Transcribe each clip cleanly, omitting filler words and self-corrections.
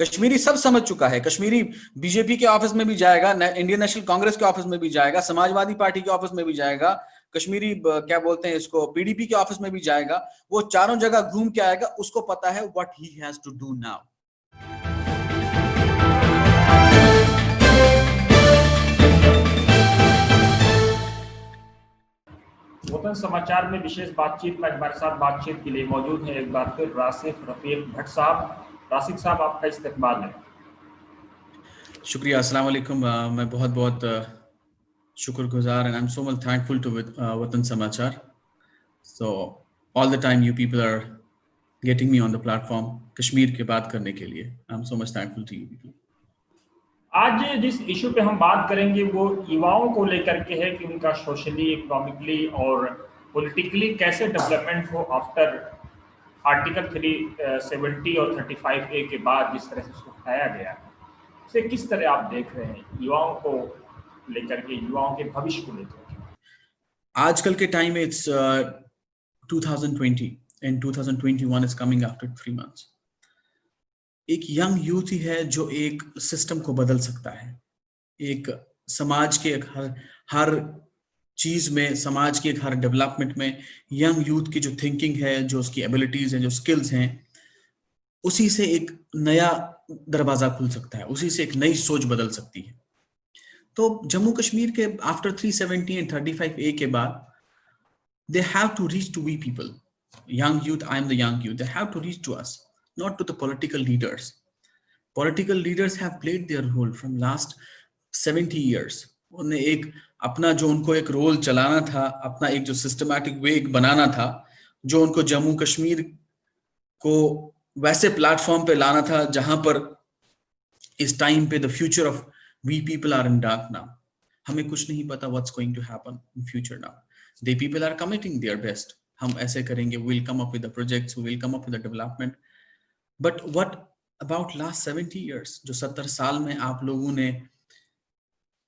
कश्मीरी सब समझ चुका है। कश्मीरी बीजेपी के ऑफिस में भी जाएगा, इंडियन नेशनल कांग्रेस के ऑफिस में भी जाएगा, समाजवादी पार्टी के ऑफिस में भी जाएगा, कश्मीरी क्या बोलते हैं इसको, पीडीपी के ऑफिस में भी जाएगा। वो चारों जगह घूम के आएगा, उसको पता है what he has to do now. वतन समाचार में विशेष बातचीत में हमारे साथ बातचीत के लिए मौजूद है एक बार फिर रासिक रफीक भट्ट साहब। रासिक साहब, आपका इस्तकबाल है। शुक्रिया, अस्सलाम वालेकुम। मैं बहुत बहुत शुक्रगुजार and I am so much thankful to वतन समाचार। So all the time you people are getting me on the platform Kashmir की बात करने के लिए। I am so much thankful to you people. आज जिस इशू पे हम बात करेंगे वो युवाओं को लेकर के है कि उनका सोशली, इकोनॉमिकली और पॉलिटिकली कैसे डेवलपमेंट हो आफ्टर आर्टिकल 370 और 35A के बाद जिस तरह से उसको उठाया गया है, उसे किस तरह आप देख रहे हैं युवाओं को लेकर के, युवाओं के भविष्य को लेकर के? आजकल के टाइम में it's 2020 and 2021 is coming after 3 months. एक यंग यूथ ही है जो एक सिस्टम को बदल सकता है। एक समाज के एक हर चीज में, समाज के एक हर डेवलपमेंट में यंग यूथ की जो थिंकिंग है, जो उसकी एबिलिटीज हैं, जो स्किल्स हैं, उसी से एक नया दरवाजा खुल सकता है, उसी से एक नई सोच बदल सकती है। तो जम्मू कश्मीर के आफ्टर 370 एंड 35A के बाद they have to reach to we people, young youth. I am the young youth. They have to reach to us, not to the political leaders. Political leaders have played their role from last 70 years. उन्हें एक अपना जो उनको एक role चलाना था, अपना एक जो सिस्टमैटिक वे एक बनाना था, जो उनको जम्मू कश्मीर को वैसे प्लेटफॉर्म पे लाना था जहां पर इस टाइम पे the future of we people are in dark now. हमें कुछ नहीं पता what's going to happen in future now. They people are committing their best. हम ऐसे करेंगे, we'll come up with the projects, we'll come up with the development. But what about last 70 years? जो 70 साल में आप लोगों ने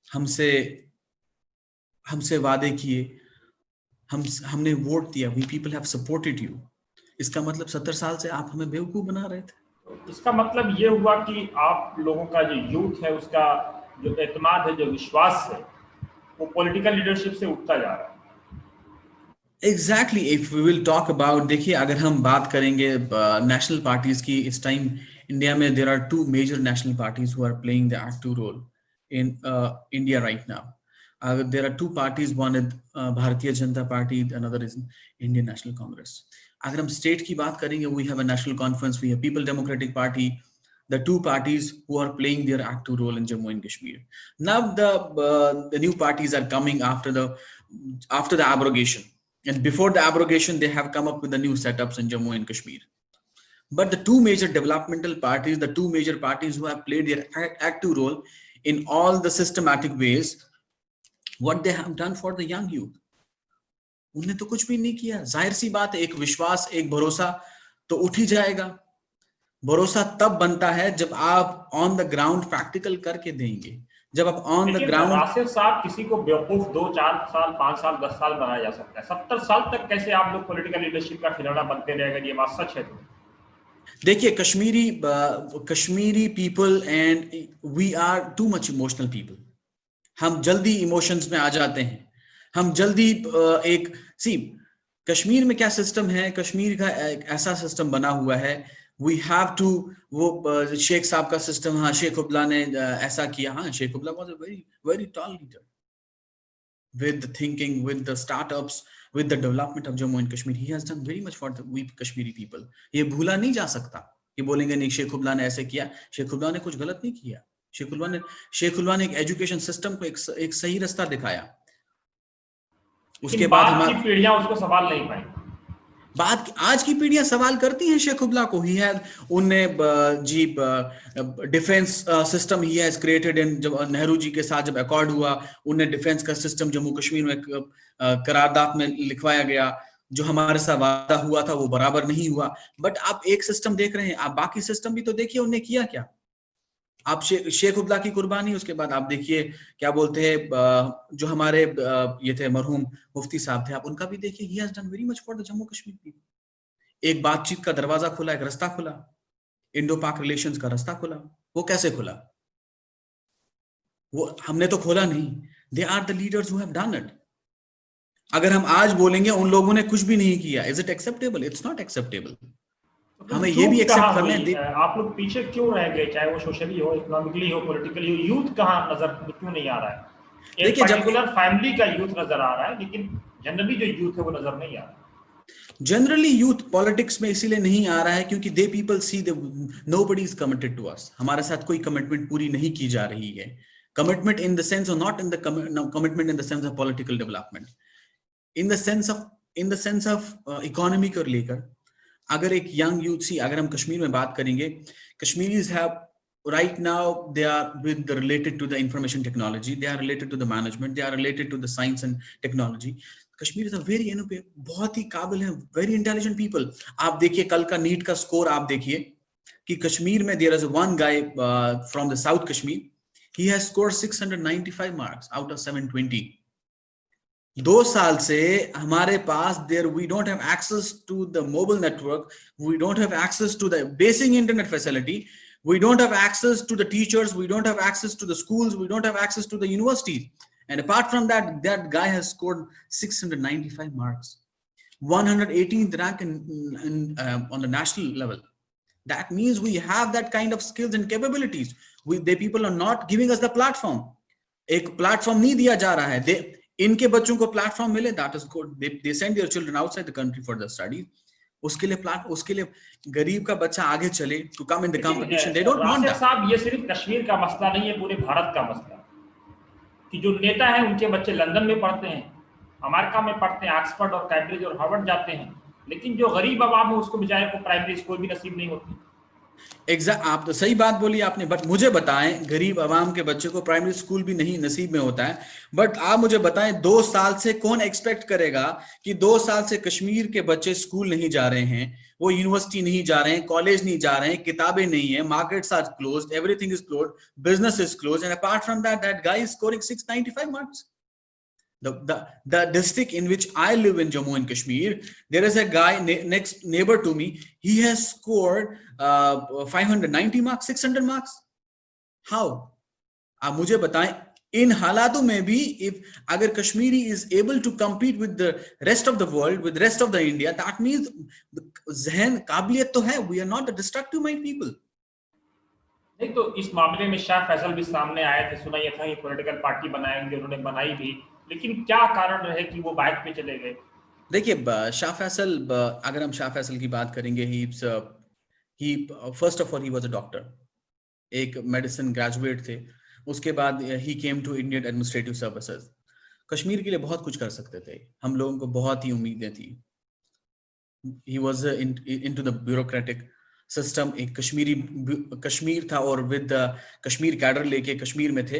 हमसे वादे किए, हमने वोट दिया, we people have supported you. इसका मतलब 70 साल से आप हमें बेवकूफ बना रहे थे। इसका मतलब ये हुआ कि आप लोगों का जो यूथ है उसका जो एतमाद है, जो विश्वास है, वो पॉलिटिकल लीडरशिप से उठता जा रहा है। Exactly. If we will talk about, देखिए अगर हम बात करेंगे नेशनल पार्टीज की, इस टाइम इंडिया में there are 2 major national parties who are playing the active role in India right now. There are 2 parties, one is Bharatiya Janata Party, another is Indian National Congress. अगर हम state की बात करेंगे, we have a national conference, we have People Democratic Party, the 2 parties who are playing their active role in Jammu and Kashmir. Now the new parties are coming after the abrogation. And before the abrogation, they have come up with the new setups in Jammu and Kashmir. But the 2 major developmental parties, the 2 major parties who have played their active role in all the systematic ways, what they have done for the young youth, उन्हें तो कुछ भी नहीं किया। जाहिर सी बात है, एक विश्वास, एक भरोसा तो उठ ही जाएगा। भरोसा तब बनता है जब आप ऑन द ग्राउंड प्रैक्टिकल करके देंगे, जब आप ऑन द ग्राउंड। राशिद साहब, किसी को बेवकूफ 2, 4 साल, 5 साल, 10 साल बनाया जा सकता है, 70 साल तक कैसे आप लोग पॉलिटिकल लीडरशिप का खिलौना बनते रहेगा? ये बात सच है। तो देखिए, Kashmiri people and we are too much emotional people. हम जल्दी इमोशंस में आ जाते हैं, हम जल्दी कश्मीर में क्या सिस्टम है, कश्मीर का एक ऐसा सिस्टम बना हुआ है, वी हैव टू, वो शेख साहब का सिस्टम, हाँ शेख उबला ने ऐसा किया, हाँ शेख उबला was a very very tall leader with the thinking, with the startups, with the development of Jammu and Kashmir. He has done very much for the we Kashmiri people. ये भूला नहीं जा सकता। ये बोलेंगे नहीं शेख उबला ने ऐसे किया, शेख उबला ने कुछ गलत नहीं किया। शेख उबला ने एक एजुकेशन सिस्टम को एक सही रास्ता दिखाया। उसके बाद हमारी पीढ़ियां उसको सवाल नहीं पाई। आज की पीढ़ियां सवाल करती हैं शेख उबला को। ही हैड, उनने जी defence system he has created in, जब नेहरू जी के साथ जब अकॉर्ड हुआ, उनने डिफेंस का सिस्टम जम्मू कश्मीर में करारदाद में लिखवाया गया। जो हमारे साथ वादा हुआ था वो बराबर नहीं हुआ। बट आप एक सिस्टम देख रहे हैं, आप बाकी सिस्टम भी तो देखिए उनने किया क्या। आप शेख उबला की कुर्बानी, उसके बाद आप देखिए क्या बोलते हैं जो हमारे ये थे मरहूम मुफ्ती साहब थे, आप उनका भी देखिए। He has done very much for the Jammu Kashmir people. एक बातचीत का दरवाजा खुला, एक रास्ता खुला, इंडो पाक रिलेशंस का रास्ता खुला। वो कैसे खुला? वो हमने तो खोला नहीं, they are the leaders who have done it. अगर हम आज बोलेंगे उन लोगों ने कुछ भी नहीं किया, is it acceptable? It's not acceptable. तो हमें ये भी चूक कहाँ एक्सेप्ट करना हुई? है। आप लोग पीछे क्यों रह गए, चाहे वो सोशली हो, इकोनॉमिकली हो, पॉलिटिकली हो? यूथ कहाँ नजर क्यों नहीं आ रहा है? एक देखिए, जब पर्टिकुलर फैमिली का यूथ नजर आ रहा है, लेकिन जनरली जो यूथ है वो नजर नहीं आ रहा है। जनरली यूथ पॉलिटिक्स में इसीलिए नहीं आ रहा है क्योंकि they people see the nobody is committed to us. हमारे साथ कोई कमिटमेंट पूरी नहीं की जा रही है। कमिटमेंट इन द सेंस और not in the commitment in the sense of political development, in the sense of economy को लेकर। अगर एक यंग यूथ सी, अगर हम कश्मीर में बात करेंगे, Kashmiris have right now they are with the related to the information technology, they are related to the management, they are related to the science and technology. Kashmir is a very बहुत ही काबिल है, very intelligent people. आप देखिए कल का NEET का score, आप देखिए कि कश्मीर में there is one guy from the south Kashmir, he has scored 695 marks out of 720। 2 साल से हमारे पास there we don't have access to the mobile network, we don't have access to the basic internet facility, we don't have access to the teachers, we don't have access to the schools, we don't have access to the universities. And apart from that, that guy has scored 695 marks, 118th rank on the national level. That means we have that kind of skills and capabilities. They people are not giving us the platform. एक platform नहीं दिया जा रहा है। इनके बच्चों को platform मिले, that is good. They send their children outside the country for the study. उसके लिए गरीब का बच्चा आगे चले to come in the competition, they don't want that. साहब, ये सिर्फ कश्मीर का मसला नहीं है, पूरे भारत का मसला कि जो नेता है उनके बच्चे लंदन में पढ़ते हैं, अमेरिका में पढ़ते हैं, ऑक्सफोर्ड और कैम्ब्रिज और हार्वर्ड जाते हैं, लेकिन जो गरीब आवाम है उसको बेचारे को प्राइमरी स्कूल भी नसीब नहीं होती। आप तो सही बात बोली आपने, बट मुझे बताएं, गरीब आवाम के बच्चे को प्राइमरी स्कूल भी नहीं नसीब में होता है, बट आप मुझे बताएं 2 साल से कौन एक्सपेक्ट करेगा कि 2 साल से कश्मीर के बच्चे स्कूल नहीं जा रहे हैं, वो यूनिवर्सिटी नहीं जा रहे हैं, कॉलेज नहीं जा रहे हैं, किताबें नहीं है, markets are closed, everything is closed, business is closed, and apart from that guy is scoring 695 marks. The district in which I live in Jammu and Kashmir, there is a guy next neighbor to me, he has scored 590 marks, 600 marks. How? आप मुझे बताएं, इन हालातों में भी अगर Kashmiri is able to compete with the rest of the world, with rest of the India, that means जहन काबिलियत तो है, we are not the destructive mind people. नहीं तो इस मामले में शाह फैसल भी सामने आए थे, सुना यह था कि पॉलिटिकल पार्टी बनाएंगे, उन्होंने बनाई भी, लेकिन क्या कारण रहे कि वो बैक पे चले गए? देखिए शाह फैसल, अगर हम शाह फैसल की बात करेंगे, he first of all he was a doctor, एक मेडिसिन ग्रेजुएट थे। उसके बाद he came to Indian administrative services. Kashmir के लिए बहुत कुछ कर सकते थे, हम लोगों को बहुत ही उम्मीदें थी। He was into the bureaucratic system. एक कश्मीर था और विद कश्मीर कैडर लेके कश्मीर में थे।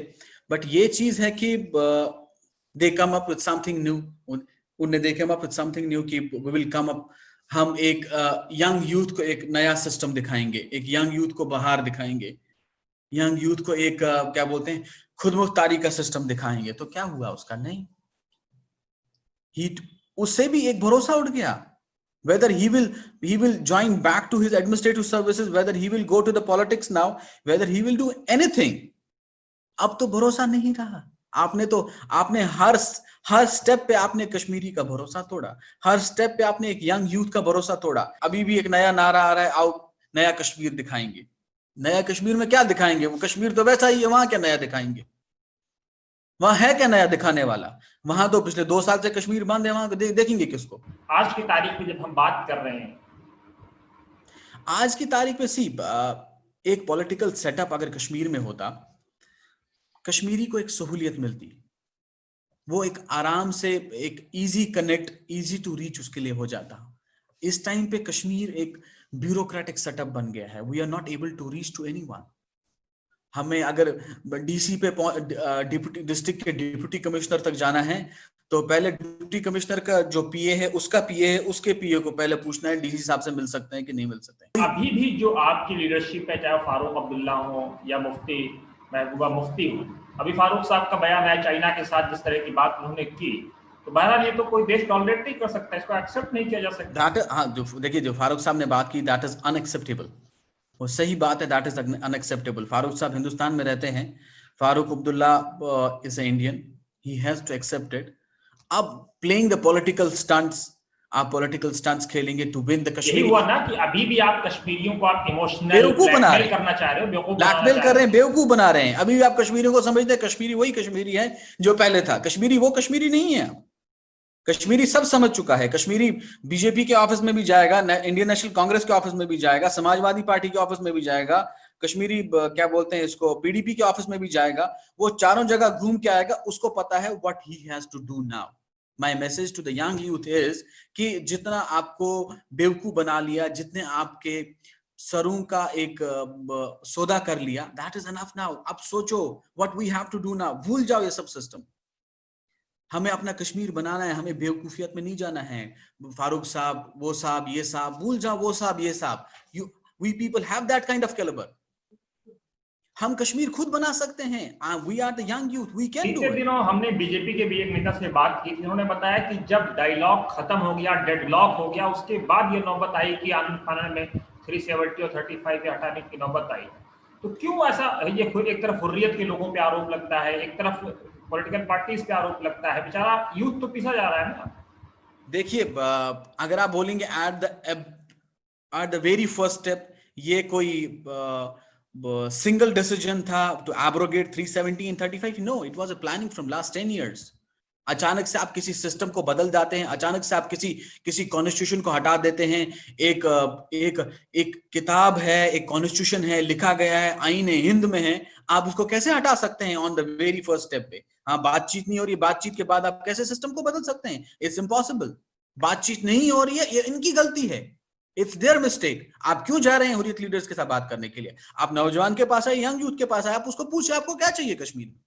बट ये चीज है कि they come up with something new, they come up with something new कि we will come up, हम एक यंग यूथ को एक नया सिस्टम दिखाएंगे, एक यंग यूथ को बाहर दिखाएंगे, यंग यूथ को एक क्या बोलते हैं, खुद मुख्तारी का सिस्टम दिखाएंगे। तो क्या हुआ उसका? नहीं, उससे भी एक भरोसा उठ गया। whether he will join back to his administrative services, whether he will go to the politics now, whether he will do anything, अब तो भरोसा नहीं रहा। आपने हर स्टेप पे आपने कश्मीरी का भरोसा तोड़ा, हर स्टेप पे आपने एक यंग यूथ का भरोसा तोड़ा। अभी भी एक नया नारा आ रहा है, आओ नया कश्मीर दिखाएंगे। नया कश्मीर में क्या दिखाएंगे? वो कश्मीर तो वैसा ही है, वहां क्या नया दिखाएंगे? वहां है क्या नया दिखाने वाला? वहां तो पिछले 2 साल से कश्मीर बंद है, वहां देखेंगे किसको? आज की तारीख में जब हम बात कर रहे हैं, आज की तारीख में एक पॉलिटिकल सेटअप अगर कश्मीर में होता, कश्मीरी को एक सहूलियत मिलती, वो एक आराम से एक easy connect, easy to reach उसके लिए हो जाता। इस टाइम पे कश्मीर एक ब्यूरोक्रेटिक सेटअप बन गया है। We are not able to reach to anyone. हमें अगर डीसी पे डिप्टी डिस्ट्रिक्ट के डिप्टी कमिश्नर तक जाना है तो पहले डिप्टी कमिश्नर का जो पीए है, उसका पीए है, उसके पीए को पहले पूछना है डीसी साहब से मिल सकते हैं कि नहीं मिल सकते हैं। अभी भी जो आपकी लीडरशिप है, चाहे फारूक अब्दुल्ला हो या मुफ्ती महबूबा मुफ्ती हो, अभी फारूक साहब का बयान है चाइना के साथ जिस तरह की बात उन्होंने की, तो बहरहाल ये तो कोई देश टॉलरेट नहीं कर सकता, इसको एक्सेप्ट नहीं किया जा सकता। हाँ, देखिए जो फारूक साहब ने बात की, दैट इज अनएक्सेप्टेबल। वो सही बात है, दैट इज अनएक्सेप्टेबल। फारूक साहब हिंदुस्तान में रहते हैं, Farooq Abdullah is Indian, he has to accept it. अब प्लेइंग द पॉलिटिकल स्टंट्स, आप पॉलिटिकल स्टंट्स खेलेंगे टू विन द यही कश्मीरी, हुआ ना कि अभी भी आप कश्मीरियों को आप इमोशनल बेवकूफ बना रहे ब्लैकमेल हैं, करना चाह रहे हो, बेवकूफ बनाना ब्लैकमेल चाह कर रहे रहे हो। हैं, बेवकूफ बना रहे हैं। अभी भी आप कश्मीरियों को समझते हैं कश्मीरी वही कश्मीरी है जो पहले था। कश्मीरी वो कश्मीरी नहीं है। कश्मीरी सब समझ चुका है। कश्मीरी बीजेपी के ऑफिस में भी जाएगा, इंडियन नेशनल कांग्रेस के ऑफिस में भी जाएगा, समाजवादी पार्टी के ऑफिस में भी जाएगा, कश्मीरी क्या बोलते हैं इसको, पीडीपी के ऑफिस में भी जाएगा, वो चारों जगह घूम के आएगा। उसको पता है what he has to do now. My message to the young youth is कि जितना आपको बेवकूफ बना लिया, जितने आपके सरों का एक सौदा कर लिया, दैट इज एनफ नाउ। अब सोचो what we have to do now. भूल जाओ ये सब सिस्टम। हमें अपना कश्मीर बनाना है, हमें बेवकूफियत में नहीं जाना है। फारूक साहब, वो साहब, ये साहब, भूल जाओ वो साहब ये साहब। We people have that kind of calibre. हम कश्मीर खुद बना सकते हैं। We are the young youth, we can बीते डू इट। दिनों हमने बीजेपी के भी एक नेता से बात की थी, उन्होंने बताया कि जब डायलॉग खत्म हो गया, डेडलॉक हो गया, उसके बाद ये नौबत आई कि आनंद फानन में 370 और 35 हटाने की नौबत आई। तो क्यों ऐसा, ये एक तरफ हुर्रियत के लोगों पे आरोप लगता है, एक तरफ पॉलिटिकल पार्टीज पे आरोप लगता है, बेचारा यूथ तो पिसा जा रहा है ना। देखिए, अगर आप बोलेंगे at the very first step, ये कोई सिंगल डिसीजन था to abrogate 370 and 35, no, it was a planning from last 10 years। अचानक से आप किसी सिस्टम को बदल जाते हैं, अचानक से आप किसी कॉन्स्टिट्यूशन को हटा देते हैं। एक एक एक किताब है, एक कॉन्स्टिट्यूशन है, लिखा गया है, आईन हिंद में है, आप उसको कैसे हटा सकते हैं on the very first step पे? हाँ, बातचीत नहीं हो रही, बातचीत के बाद आप कैसे सिस्टम को बदल सकते हैं? It's impossible. बातचीत नहीं हो रही है, ये इनकी गलती है, इट्स देयर मिस्टेक। आप क्यों जा रहे हैं हुर्रियत लीडर्स के साथ बात करने के लिए? आप नौजवान के पास आए, यंग यूथ के पास आए, आप उसको पूछे आपको क्या चाहिए कश्मीर में।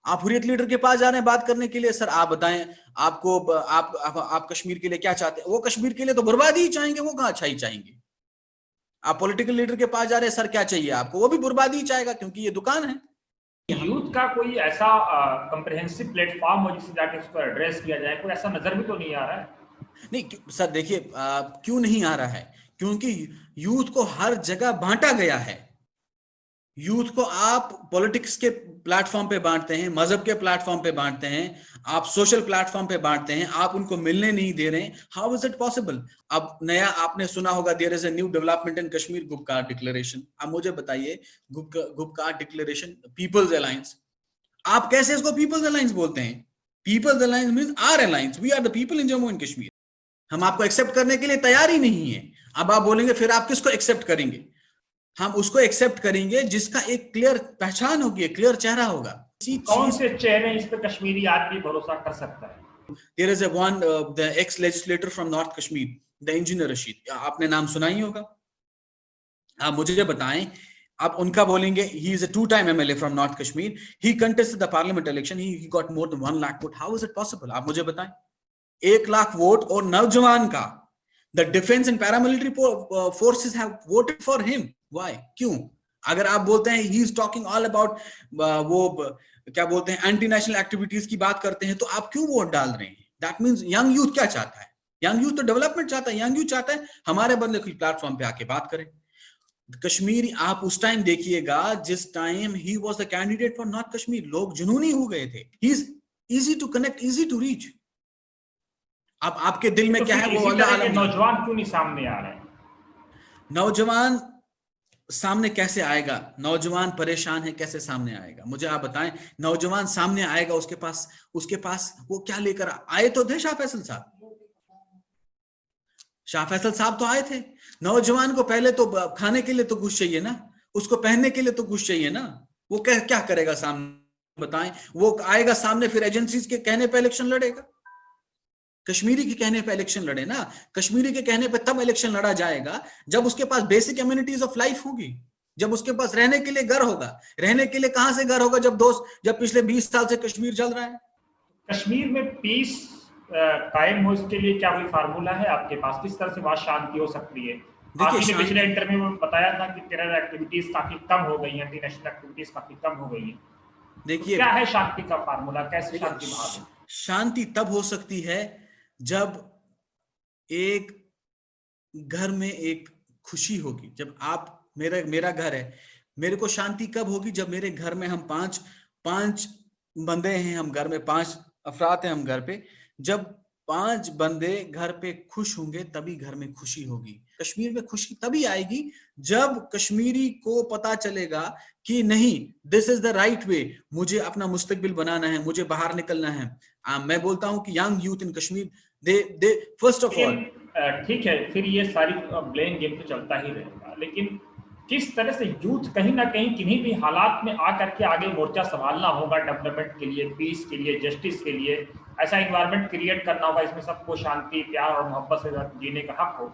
आप हुर्रियत लीडर के पास जा रहे हैं बात करने के लिए, सर आप बताएं आपको आप कश्मीर के लिए क्या चाहते हैं? वो कश्मीर के लिए तो बर्बादी ही चाहेंगे, वो कहां अच्छाई चाहेंगे। आप पॉलिटिकल लीडर के पास जा रहे हैं, सर क्या चाहिए आपको? वो भी बर्बादी ही चाहेगा, क्योंकि ये दुकान है। यूथ का कोई ऐसा कंप्रिहेंसिव प्लेटफॉर्म हो जिससे जाके इसको एड्रेस किया जाए, कोई ऐसा नजर भी तो नहीं आ रहा है। नहीं सर, देखिए क्यों नहीं आ रहा है? क्योंकि यूथ को हर जगह बांटा गया है। यूथ को आप पॉलिटिक्स के प्लेटफॉर्म पे बांटते हैं, मजहब के प्लेटफॉर्म पे बांटते हैं, आप सोशल प्लेटफॉर्म पे बांटते हैं, आप उनको मिलने नहीं दे रहे हैं। How is it possible? अब नया आपने सुना होगा, there is a new development in Kashmir, Gupkar declaration. अब मुझे बताइए, गुपकार डिक्लेरेशन, पीपल्स अलायंस, आप कैसे इसको पीपल्स अलायंस बोलते हैं? People's alliance means our alliance, we are the people in Jammu and Kashmir. हम आपको एक्सेप्ट करने के लिए तैयार ही नहीं है। अब आप बोलेंगे फिर आप किसको एक्सेप्ट करेंगे? हम उसको एक्सेप्ट करेंगे जिसका एक क्लियर पहचान होगी, क्लियर चेहरा होगा। कौन से चेहरे इस पे कश्मीरी आदमी भरोसा कर सकता है? There is a one the ex legislator from North Kashmir, the engineer Rashid, आपने नाम सुना ही होगा। आप मुझे बताएं, आप उनका बोलेंगे, he is a two-time MLA from North Kashmir, he contested the parliament election, he got more than 1 lakh vote। How is it possible? आप मुझे बताएं, 1 लाख वोट और नौजवान का, the defense and paramilitary forces have voted for him। Why? क्यों? अगर आप बोलते हैं he is talking all about वो क्या बोलते हैं एंटी नेशनल एक्टिविटीज की बात करते हैं, तो आप क्यों वोट डाल रहे हैं? दैट मींस यंग यूथ क्या चाहता है? यंग यूथ तो डेवलपमेंट चाहता है, यंग यूथ चाहता है हमारे बंदे कोई प्लेटफॉर्म पे आके बात करें। कश्मीर आप उस टाइम देखिएगा जिस time he was the candidate for north Kashmir, लोग जुनूनी हो गए थे। He is easy to connect, easy to reach. अब आपके दिल में तो क्या है वो इसी अल्लाह तरह के आलम। नौजवान क्यों नहीं सामने आ रहे हैं? नौजवान सामने कैसे आएगा? नौजवान परेशान है, कैसे सामने आएगा? मुझे आप बताएं, नौजवान सामने आएगा, उसके पास वो क्या लेकर आए? तो थे शाह फैसल साहब, शाह फैसल साहब तो आए थे। नौजवान को पहले तो खाने के लिए तो कुछ चाहिए ना, उसको पहनने के लिए तो कुछ चाहिए ना। वो क्या करेगा सामने बताएं? वो आएगा सामने, फिर एजेंसीज के कहने पे इलेक्शन लड़ेगा? कश्मीरी के कहने पे इलेक्शन लड़े ना। कश्मीरी के कहने पे तब इलेक्शन लड़ा जाएगा जब उसके पास बेसिक एम्यूनिटीज ऑफ लाइफ होगी, जब उसके पास रहने के लिए घर होगा। रहने के लिए कहां से घर होगा जब पिछले 20 साल से कश्मीर चल रहा है। कश्मीर में पीस कायम हो, इसके लिए क्या कोई फार्मूला है आपके पास? किस तरह से वहां शांति हो सकती है? आप ही ने पिछले इंटरव्यू में बताया था कि टेरर एक्टिविटीज काफी कम हो गई हैं, एंटी नेशनल एक्टिविटीज काफी कम हो गई हैं। देखिए, क्या है शांति का फार्मूला? कैसे शांति बहाल? शांति तब हो सकती है जब एक घर में एक खुशी होगी, जब आप मेरा घर है, मेरे को शांति कब होगी? जब मेरे घर में हम पांच बंदे हैं, हम घर में 5 अफराद हैं हम घर पे, जब 5 बंदे घर पे खुश होंगे तभी घर में खुशी होगी। कश्मीर में खुशी तभी आएगी जब कश्मीरी को पता चलेगा कि नहीं, this is the right way, मुझे अपना मुस्तकबिल बनाना है, मुझे बाहर निकलना है। मैं बोलता हूं कि young youth in Kashmir, they first of all, ठीक है, फिर ये सारी ब्लेम गेम तो चलता ही रहेगा, लेकिन किस तरह से यूथ कहीं ना कहीं किन्हीं भी हालात में आकर के आगे मोर्चा संभालना होगा डेवलपमेंट के लिए, पीस के लिए, जस्टिस के लिए, ऐसा इन्वायरमेंट क्रिएट करना होगा इसमें सबको शांति, प्यार और मोहब्बत से जीने का हक हो।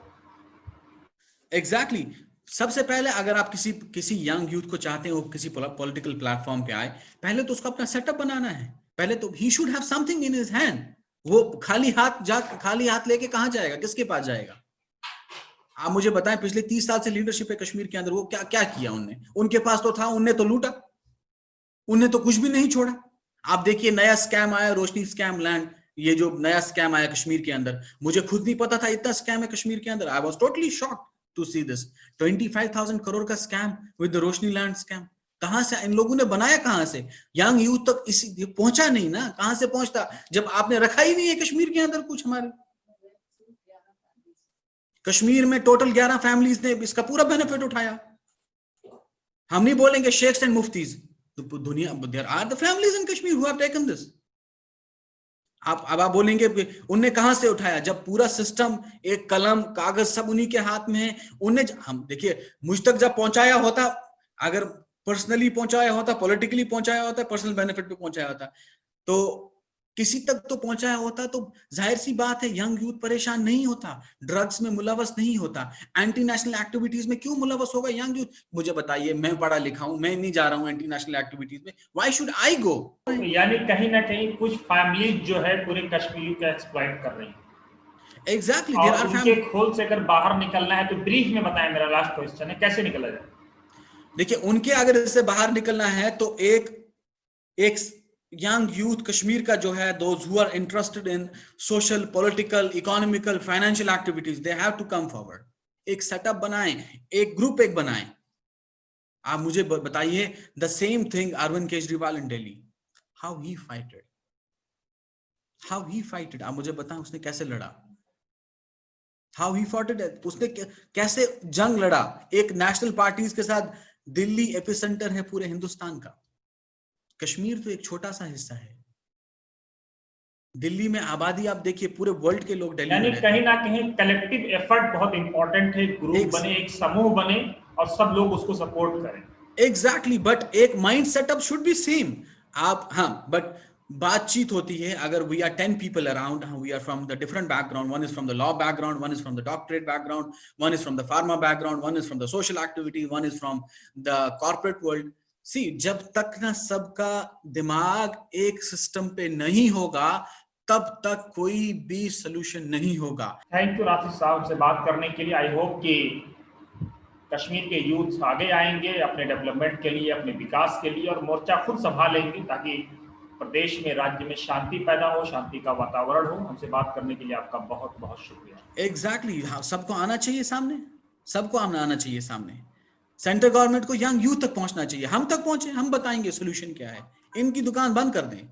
एग्जैक्टली सबसे पहले अगर आप किसी यंग यूथ को चाहते हो किसी पॉलिटिकल प्लेटफॉर्म पे आए, पहले तो उसको अपना सेटअप बनाना है। पहले तो he should have something in his hand. वो खाली हाथ लेके कहां जाएगा, किसके पास जाएगा? आप मुझे बताएं, पिछले 30 साल से लीडरशिप है कश्मीर के अंदर, वो क्या क्या किया उनने? उनके पास तो था, उनने तो लूटा, उनने तो कुछ भी नहीं छोड़ा। आप देखिए नया स्कैम आया, रोशनी स्कैम लैंड, ये जो नया स्कैम आया कश्मीर के अंदर, मुझे खुद नहीं पता था इतना स्कैम है कश्मीर के अंदर। I was totally shocked to see this 25,000 crore का scam with the Roshni land scam. कहां से इन लोगों ने बनाया? कहां से? यंग यूथ तक इसी पहुंचा नहीं ना। कहां से पहुंचता जब आपने रखा ही नहीं है कश्मीर के अंदर कुछ। हमारे कश्मीर में टोटल 11 फैमिलीज ने इसका पूरा बेनिफिट उठाया। हम नहीं बोलेंगे शेख्स एंड मुफ्तीज, दुनिया, there are the families in Kashmir who have taken this. आप बोलेंगे उनने कहां से उठाया? जब पूरा सिस्टम, एक कलम कागज सब उन्हीं के हाथ में है। उनने, हम देखिए, मुझ तक जब पहुंचाया होता, अगर पर्सनली पहुंचाया होता, पॉलिटिकली पहुंचाया होता, पर्सनल बेनिफिट पे पहुंचाया होता, तो किसी तक तो पहुंचाया होता, तो जाहिर सी बात है यंग यूथ परेशान नहीं होता, ड्रग्स में मुलवस नहीं होता, एंटी नेशनल एक्टिविटीज में क्यों मुलवस होगा यंग यूथ? मुझे बताइए, मैं पढ़ा लिखा हूं, मैं नहीं जा रहा हूं एंटी नेशनल एक्टिविटीज में, व्हाई शुड आई गो? यानी कहीं ना कहीं कुछ फैमिलीज जो है पूरे कश्मीर का एक्सप्लॉइट कर रही हैं। एग्जैक्टली, देयर और आर उनके खोल से अगर बाहर निकलना है तो ब्रीफ में बताएं, मेरा लास्ट क्वेश्चन है, कैसे निकला जाए? देखिए, उनके अगर इससे बाहर निकलना है तो एक यंग यूथ कश्मीर का जो है, those who are interested in social, political, economical, financial activities, they have to come forward. एक सेटअप बनाएं, एक ग्रुप बनाएं। आप मुझे बताइए, the same thing Arvind Kejriwal in Delhi, how he fighted, आप मुझे बताएं उसने कैसे लड़ा? हाउ ही फॉट इट, उसने कैसे जंग लड़ा एक नेशनल पार्टीज के साथ? दिल्ली एपिसेंटर है पूरे हिंदुस्तान का, कश्मीर तो एक छोटा सा हिस्सा है। दिल्ली में आबादी आप देखिए, पूरे वर्ल्ड के लोग दिल्ली में रहते हैं। कहीं ना कहीं कलेक्टिव एफर्ट बहुत इंपॉर्टेंट है, ग्रुप बने, एक समूह बने और सब लोग उसको सपोर्ट करें। एग्जैक्टली, बट एक mind setup should be same. आप, हाँ, बट बातचीत होती है, अगर we are 10 people around, we are from the different background, one is from the law background, one is from the doctorate background, one is from the pharma background, one is from the social activity, one is from the corporate world. See, जब तक ना सबका दिमाग एक system पे नहीं होगा, तब तक कोई भी सोल्यूशन नहीं होगा। थैंक यू राशिद साहब से बात करने के लिए। आई होप कि कश्मीर के यूथ आगे आएंगे अपने डेवलपमेंट के लिए, अपने विकास के लिए, और मोर्चा खुद संभालेंगे ताकि प्रदेश में, राज्य में शांति पैदा हो, शांति का वातावरण हो। हमसे बात करने के लिए आपका बहुत बहुत शुक्रिया। एग्जैक्टली, सबको आना चाहिए सामने, सबको आना चाहिए सामने। सेंट्रल गवर्नमेंट को यंग यूथ तक पहुंचना चाहिए, हम तक पहुंचे, हम बताएंगे सोल्यूशन क्या है। इनकी दुकान बंद कर दें।